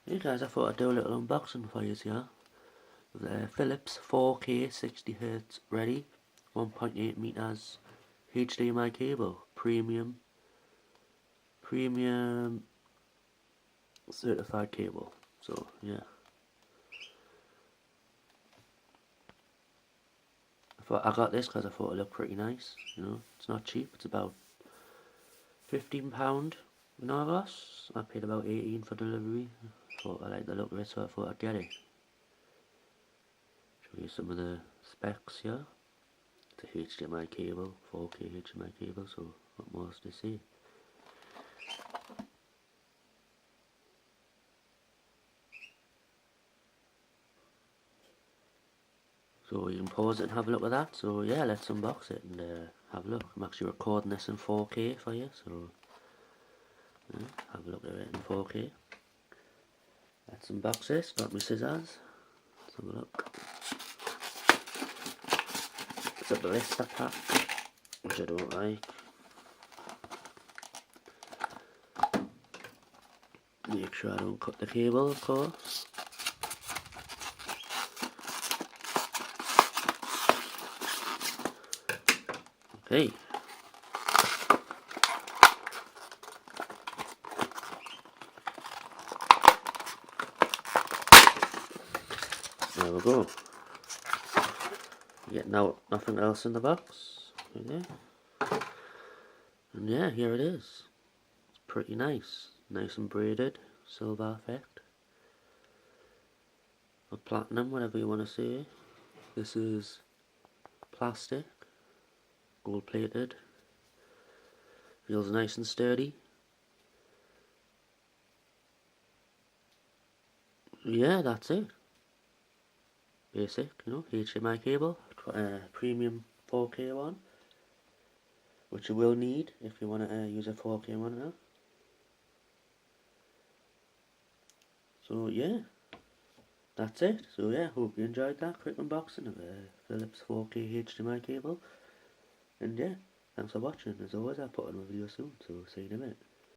Hey guys, I thought I'd do a little unboxing for you here. The Philips 4K 60Hz ready 1.8 meters HDMI cable, premium certified cable. So yeah, I got this because I thought it looked pretty nice. You know, it's not cheap. It's about £15 in Argos. I paid about 18 for delivery. I thought I liked the look of it, so I thought I'd get it. Show you some of the specs here. It's a HDMI cable, 4K HDMI cable, so what more is to say? So you can pause it and have a look at that. So yeah, let's unbox it and have a look. I'm actually recording this in 4K for you, so yeah, have a look at it in 4K. Let's unbox this. Got my scissors. Let's have a look. It's a blister pack, which I don't like. Make sure I don't cut the cable, of course. Okay. There we go. Getting out nothing else in the box. Right there. And yeah, here it is. It's pretty nice. Nice and braided. Silver effect. Or platinum, whatever you want to say. This is plastic. Gold plated. Feels nice and sturdy. Yeah, that's it. Basic, you know, HDMI cable, premium 4K one, which you will need if you want to use a 4K monitor. So yeah, that's it. So yeah, hope you enjoyed that quick unboxing of a Philips 4K HDMI cable. And yeah, thanks for watching. As always, I'll put on a video soon, so see you in a minute.